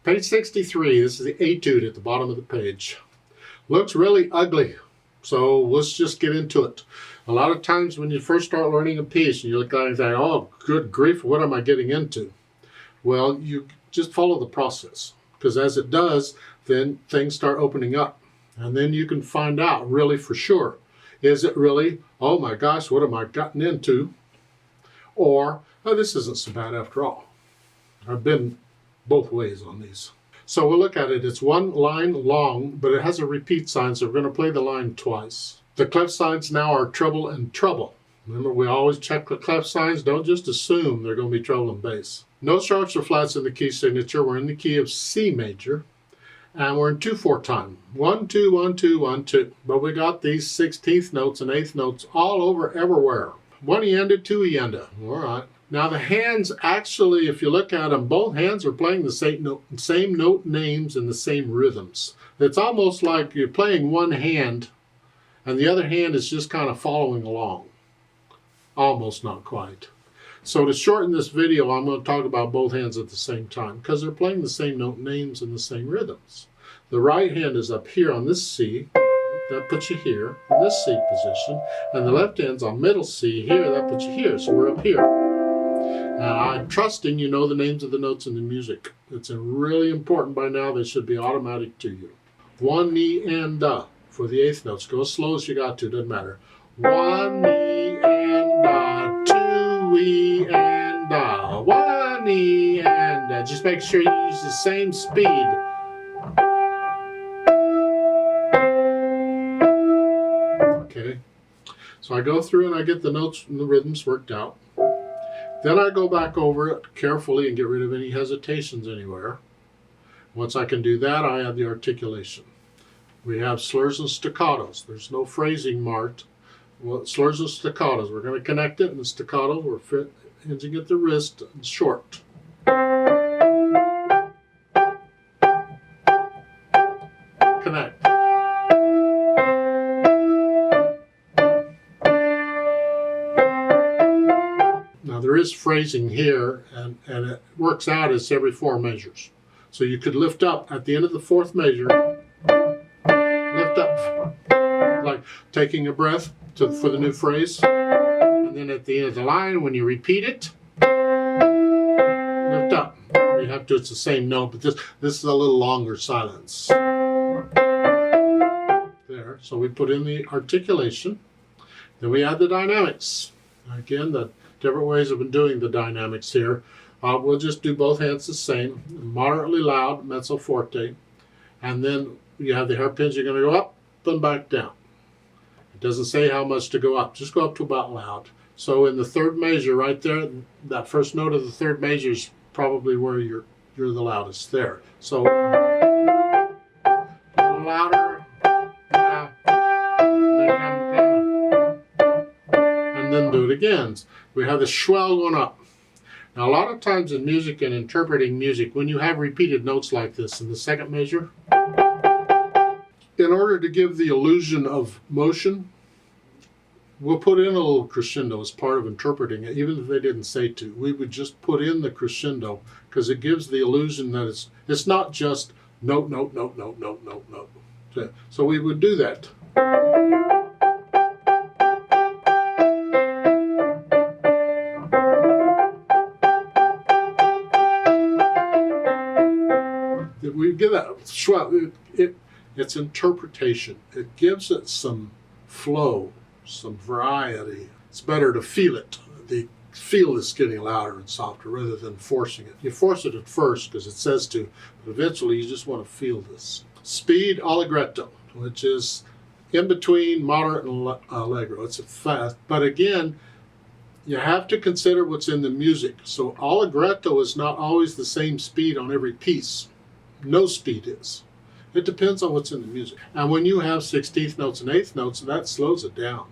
Page 63, this is the Etude at the bottom of the page. Looks really ugly, so let's just get into it. A lot of times when you first start learning a piece and you look at it and think, oh, good grief, what am I getting into? Well, you just follow the process, because as it does, then things start opening up. And then you can find out really for sure, is it really, oh my gosh, what am I gotten into? Or, oh, this isn't so bad after all. I've been both ways on these. So we'll look at it. It's one line long, but it has a repeat sign, so we're going to play the line twice. The clef signs now are treble and treble. Remember, we always check the clef signs. Don't just assume they're going to be treble and bass. No sharps or flats in the key signature. We're in the key of C major, and we're in 2/4 time. 1, 2, 1, 2, 1, 2. But we got these 16th notes and 8th notes all over everywhere. 1 ienda, 2 ienda. All right. Now the hands actually, if you look at them, both hands are playing the same note names and the same rhythms. It's almost like you're playing one hand and the other hand is just kind of following along. Almost, not quite. So to shorten this video, I'm going to talk about both hands at the same time because they're playing the same note names and the same rhythms. The right hand is up here on this C. That puts you here in this C position. And the left hand's on middle C here. That puts you here. So we're up here. And I'm trusting you know the names of the notes in the music. It's really important by now. They should be automatic to you. 1 ni and da for the 8th notes. Go as slow as you got to. Doesn't matter. 1 ni and da, 2 e and da, 1 e and da. Just make sure you use the same speed. Okay. So I go through and I get the notes and the rhythms worked out. Then I go back over it carefully and get rid of any hesitations anywhere. Once I can do that, I add the articulation. We have slurs and staccatos. There's no phrasing marked. Well, slurs and staccatos. We're going to connect it, and the staccato, we're hinging at the wrist and short. Connect. Now there is phrasing here, and it works out as every 4 measures. So you could lift up at the end of the 4th measure, lift up, like taking a breath for the new phrase. And then at the end of the line, when you repeat it, lift up. You have to, it's the same note, but this is a little longer silence. There, so we put in the articulation. Then we add the dynamics. Again, the different ways of doing the dynamics here. We'll just do both hands the same. Moderately loud, mezzo forte. And then you have the hairpins, you're going to go up and back down. It doesn't say how much to go up. Just go up to about loud. So in the 3rd measure right there, that first note of the 3rd measure is probably where you're the loudest there. So a little louder. And then do it again. We have the swell going up. Now a lot of times in music and interpreting music, when you have repeated notes like this in the 2nd measure, in order to give the illusion of motion, we'll put in a little crescendo as part of interpreting it, even if they didn't say to. We would just put in the crescendo because it gives the illusion that it's not just note, note, note, note, note, note, note. So we would do that. We give that swell. It's interpretation. It gives it some flow, some variety. It's better to feel it. The feel is getting louder and softer rather than forcing it. You force it at first because it says to, but eventually you just want to feel this. Speed allegretto, which is in between moderate and allegro. It's fast, but again, you have to consider what's in the music. So allegretto is not always the same speed on every piece. No speed is. It depends on what's in the music. And when you have 16th notes and 8th notes, that slows it down.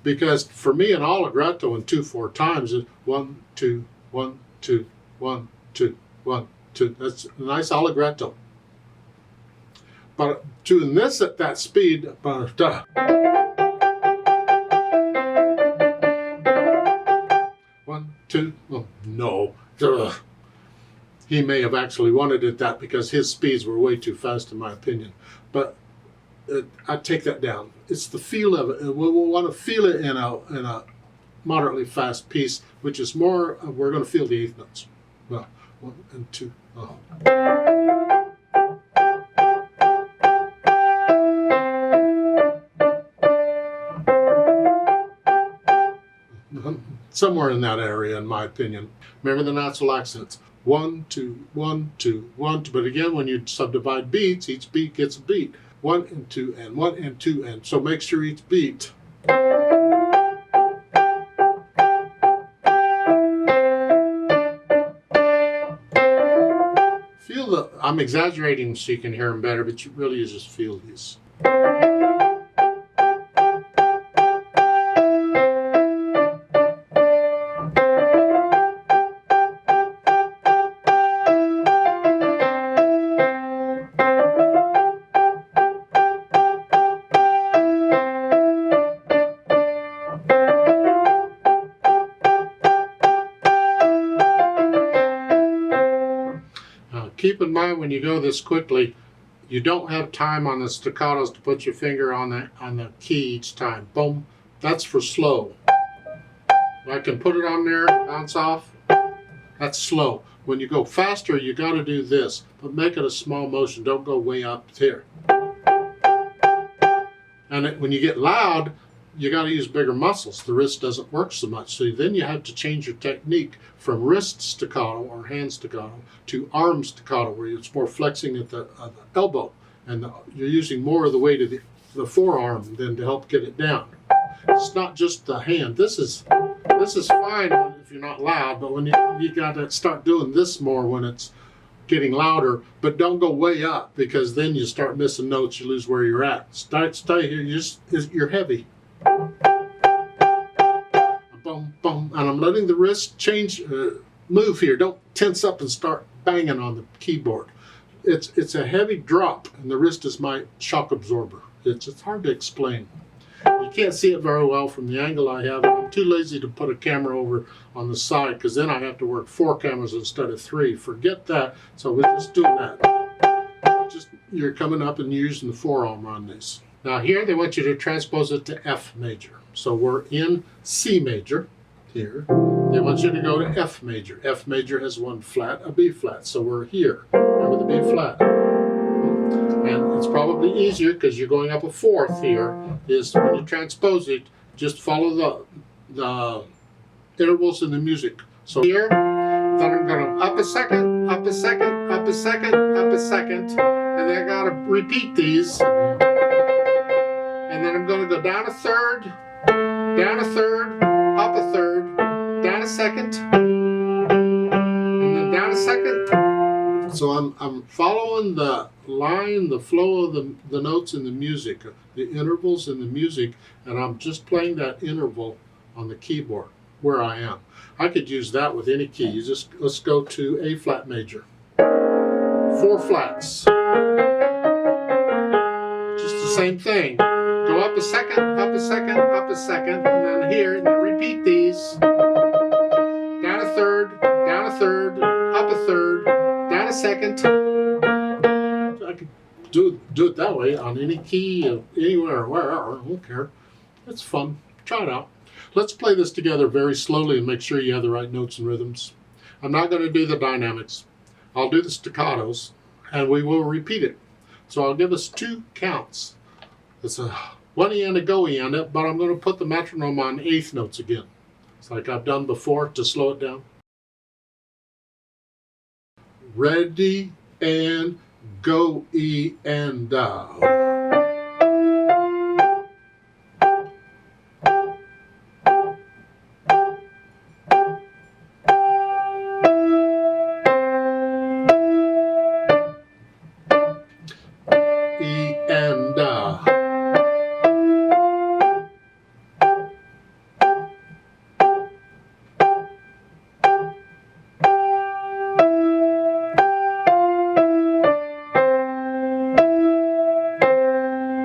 Because for me, an allegretto in 2/4 times is 1, 2, 1, 2, 1, 2, 1, 2. That's a nice allegretto. But doing this at that speed, 1, 2, no. He may have actually wanted it that because his speeds were way too fast, in my opinion. But I take that down. It's the feel of it. We'll want to feel it in a moderately fast piece, which is more. We're going to feel the eighth notes. Well, 1 and 2. Oh. Somewhere in that area, in my opinion. Remember the natural accents. 1, 2, 1, 2, 1, 2. But again, when you subdivide beats, each beat gets a beat. 1 and 2 and 1 and 2 and. So make sure each beat. Feel the. I'm exaggerating so you can hear them better, but you really just feel these. Keep in mind when you go this quickly, you don't have time on the staccatos to put your finger on the key each time. Boom. That's for slow. I can put it on there, bounce off. That's slow. When you go faster, you got to do this, but make it a small motion. Don't go way up here. And when you get loud, you got to use bigger muscles. The wrist doesn't work so much. So then you have to change your technique from wrist staccato or hand staccato to arm staccato, where it's more flexing at the elbow. And you're using more of the weight of the forearm than to help get it down. It's not just the hand. This is fine if you're not loud, but when you got to start doing this more when it's getting louder, but don't go way up because then you start missing notes. You lose where you're at. Stay here. You're heavy. Boom, boom, and I'm letting the wrist move here. Don't tense up and start banging on the keyboard. It's a heavy drop, and the wrist is my shock absorber. It's hard to explain. You can't see it very well from the angle I have. I'm too lazy to put a camera over on the side because then I have to work 4 cameras instead of 3. Forget that. So we're just doing that. You're coming up and using the forearm on this. Now here they want you to transpose it to F major. So we're in C major here. They want you to go to F major. F major has 1 flat, a B flat. So we're here. Remember the B flat. And it's probably easier because you're going up a 4th here, is when you transpose it, just follow the intervals in the music. So here, then I'm going to up a second, up a second, up a second, up a second, and then I got to repeat these. And then I'm going to go down a third, up a third, down a second, and then down a second. So I'm following the line, the flow of the notes in the music, the intervals in the music, and I'm just playing that interval on the keyboard where I am. I could use that with any key. Let's go to A flat major. 4 flats. Just the same thing. Go up a second, up a second, up a second, and then here, and then repeat these. Down a third, up a third, down a second. I could do it that way on any key, anywhere, wherever, I don't care. It's fun. Try it out. Let's play this together very slowly and make sure you have the right notes and rhythms. I'm not going to do the dynamics. I'll do the staccatos, and we will repeat it. So I'll give us 2 counts. It's a 1E and a go-E on it, but I'm going to put the metronome on 8th notes again. It's like I've done before to slow it down. Ready and go, E and down. E and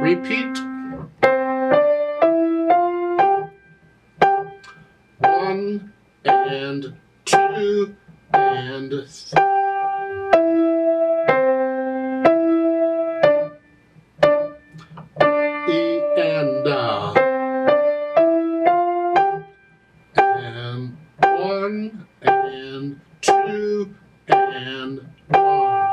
repeat. 1 and 2 and 3. and 1 and 2 and 1.